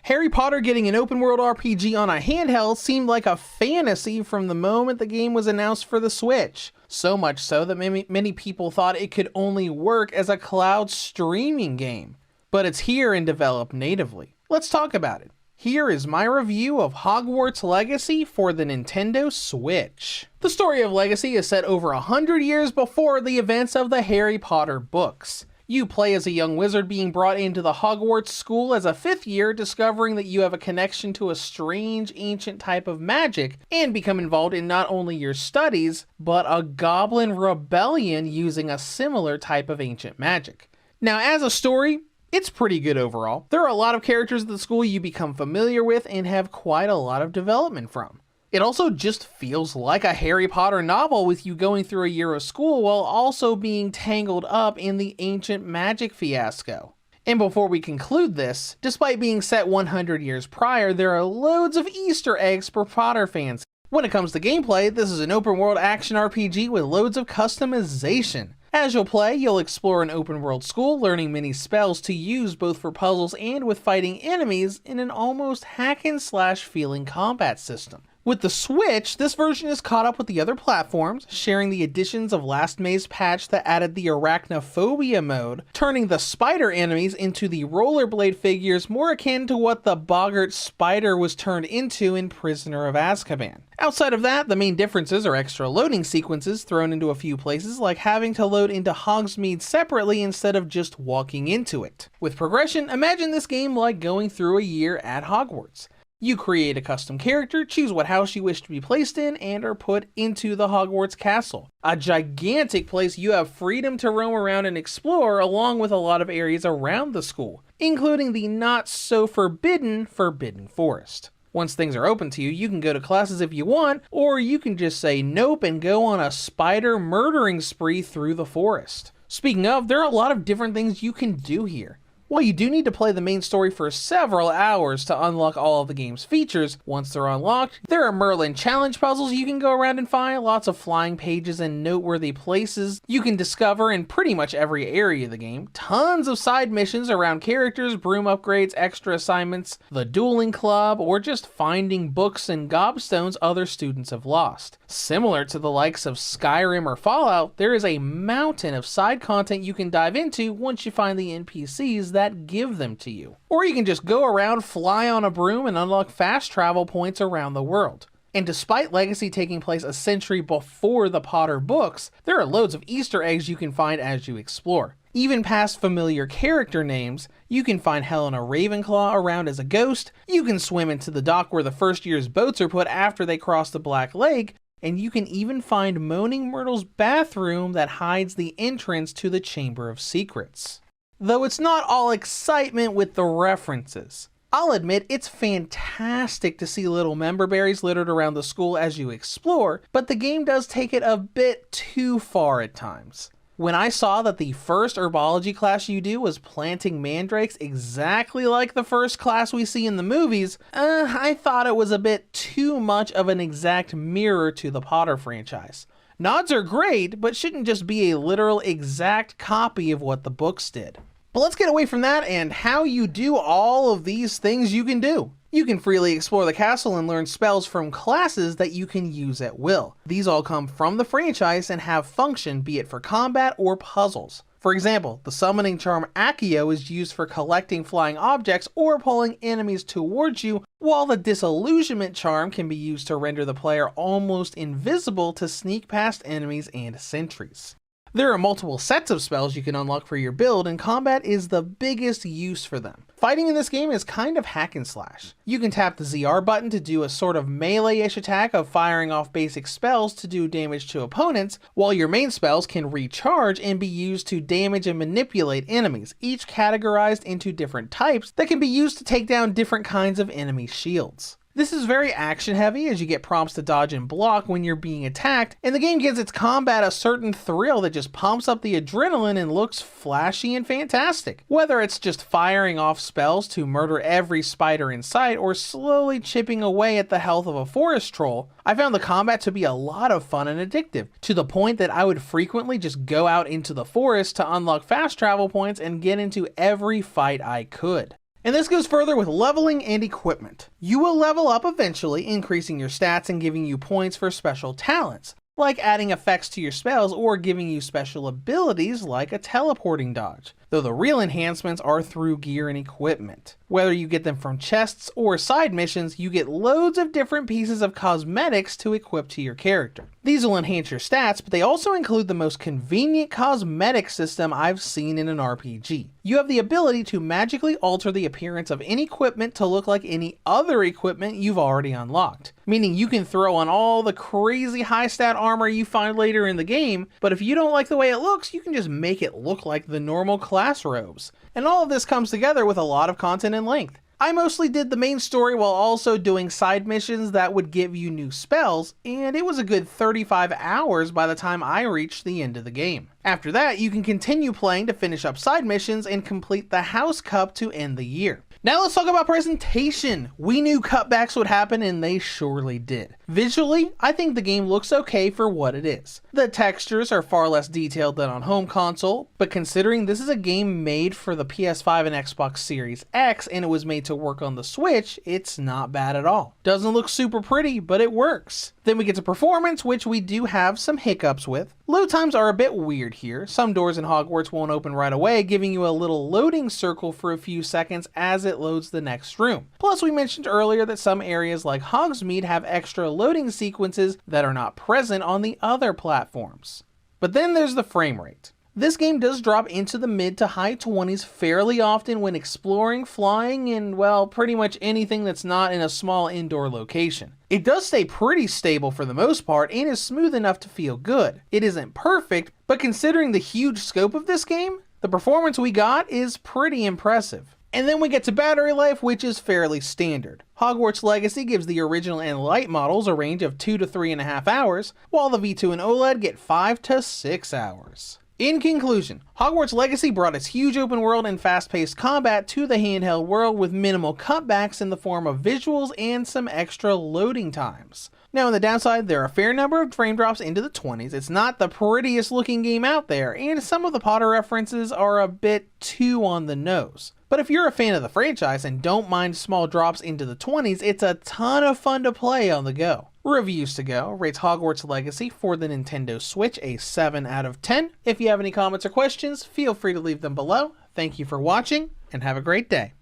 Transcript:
Harry Potter getting an open world RPG on a handheld seemed like a fantasy from the moment the game was announced for the Switch. So much so that many people thought it could only work as a cloud streaming game. But it's here and developed natively. Let's talk about it. Here is my review of Hogwarts Legacy for the Nintendo Switch. The story of Legacy is set over 100 years before the events of the Harry Potter books. You play as a young wizard being brought into the Hogwarts school as a 5th year, discovering that you have a connection to a strange ancient type of magic, and become involved in not only your studies, but a goblin rebellion using a similar type of ancient magic. Now, as a story, it's pretty good overall. There are a lot of characters at the school you become familiar with and have quite a lot of development from. It also just feels like a Harry Potter novel, with you going through a year of school while also being tangled up in the ancient magic fiasco. And before we conclude this, despite being set 100 years prior, there are loads of Easter eggs for Potter fans. When it comes to gameplay, this is an open world action RPG with loads of customization. As you'll play, you'll explore an open world school, learning many spells to use both for puzzles and with fighting enemies in an almost hack and slash feeling combat system. With the Switch, this version is caught up with the other platforms, sharing the additions of last May's patch that added the arachnophobia mode, turning the spider enemies into the rollerblade figures more akin to what the boggart spider was turned into in Prisoner of Azkaban. Outside of that, the main differences are extra loading sequences thrown into a few places, like having to load into Hogsmeade separately instead of just walking into it. With progression, imagine this game like going through a year at Hogwarts. You create a custom character, choose what house you wish to be placed in, and are put into the Hogwarts castle. A gigantic place you have freedom to roam around and explore, along with a lot of areas around the school, including the not so forbidden Forest. Once things are open to you, you can go to classes if you want, or you can just say nope and go on a spider murdering spree through the forest. Speaking of, there are a lot of different things you can do here. While you do need to play the main story for several hours to unlock all of the game's features, once they're unlocked, there are Merlin challenge puzzles you can go around and find, lots of flying pages and noteworthy places you can discover in pretty much every area of the game, tons of side missions around characters, broom upgrades, extra assignments, the dueling club, or just finding books and gobstones other students have lost. Similar to the likes of Skyrim or Fallout, there is a mountain of side content you can dive into once you find the NPCs that give them to you. Or you can just go around, fly on a broom, and unlock fast travel points around the world. And despite Legacy taking place a century before the Potter books, there are loads of Easter eggs you can find as you explore. Even past familiar character names, you can find Helena Ravenclaw around as a ghost, you can swim into the dock where the first year's boats are put after they cross the Black Lake, and you can even find Moaning Myrtle's bathroom that hides the entrance to the Chamber of Secrets. Though it's not all excitement with the references. I'll admit it's fantastic to see little member berries littered around the school as you explore, but the game does take it a bit too far at times. When I saw that the first herbology class you do was planting mandrakes exactly like the first class we see in the movies, I thought it was a bit too much of an exact mirror to the Potter franchise. Nods are great, but shouldn't just be a literal exact copy of what the books did. But let's get away from that and how you do all of these things you can do. You can freely explore the castle and learn spells from classes that you can use at will. These all come from the franchise and have function, be it for combat or puzzles. For example, the summoning charm Accio is used for collecting flying objects or pulling enemies towards you, while the disillusionment charm can be used to render the player almost invisible to sneak past enemies and sentries. There are multiple sets of spells you can unlock for your build, and combat is the biggest use for them. Fighting in this game is kind of hack and slash. You can tap the ZR button to do a sort of melee-ish attack of firing off basic spells to do damage to opponents, while your main spells can recharge and be used to damage and manipulate enemies, each categorized into different types that can be used to take down different kinds of enemy shields. This is very action heavy as you get prompts to dodge and block when you're being attacked, and the game gives its combat a certain thrill that just pumps up the adrenaline and looks flashy and fantastic. Whether it's just firing off spells to murder every spider in sight or slowly chipping away at the health of a forest troll, I found the combat to be a lot of fun and addictive, to the point that I would frequently just go out into the forest to unlock fast travel points and get into every fight I could. And this goes further with leveling and equipment. You will level up eventually, increasing your stats and giving you points for special talents, like adding effects to your spells or giving you special abilities like a teleporting dodge, though the real enhancements are through gear and equipment. Whether you get them from chests or side missions, you get loads of different pieces of cosmetics to equip to your character. These will enhance your stats, but they also include the most convenient cosmetic system I've seen in an RPG. You have the ability to magically alter the appearance of any equipment to look like any other equipment you've already unlocked, meaning you can throw on all the crazy high stat armor you find later in the game, but if you don't like the way it looks, you can just make it look like the normal class robes. And all of this comes together with a lot of content and length. I mostly did the main story while also doing side missions that would give you new spells, and it was a good 35 hours by the time I reached the end of the game. After that, you can continue playing to finish up side missions and complete the House Cup to end the year. Now let's talk about presentation. We knew cutbacks would happen and they surely did. Visually, I think the game looks okay for what it is. The textures are far less detailed than on home console, but considering this is a game made for the PS5 and Xbox Series X and it was made to work on the Switch, it's not bad at all. Doesn't look super pretty, but it works. Then we get to performance, which we do have some hiccups with. Load times are a bit weird here. Some doors in Hogwarts won't open right away, giving you a little loading circle for a few seconds as it loads the next room. Plus, we mentioned earlier that some areas like Hogsmeade have extra loading sequences that are not present on the other platforms. But then there's the frame rate. This game does drop into the mid to high 20s fairly often when exploring, flying, and well, pretty much anything that's not in a small indoor location. It does stay pretty stable for the most part and is smooth enough to feel good. It isn't perfect, but considering the huge scope of this game, the performance we got is pretty impressive. And then we get to battery life, which is fairly standard. Hogwarts Legacy gives the original and light models a range of 2 to 3.5 hours, while the V2 and OLED get 5 to 6 hours. In conclusion, Hogwarts Legacy brought its huge open world and fast-paced combat to the handheld world with minimal cutbacks in the form of visuals and some extra loading times. Now on the downside, there are a fair number of frame drops into the 20s, it's not the prettiest looking game out there, and some of the Potter references are a bit too on the nose. But if you're a fan of the franchise and don't mind small drops into the 20s, it's a ton of fun to play on the go. Reviews to go rates Hogwarts Legacy for the Nintendo Switch a 7 out of 10. If you have any comments or questions, feel free to leave them below. Thank you for watching, and have a great day.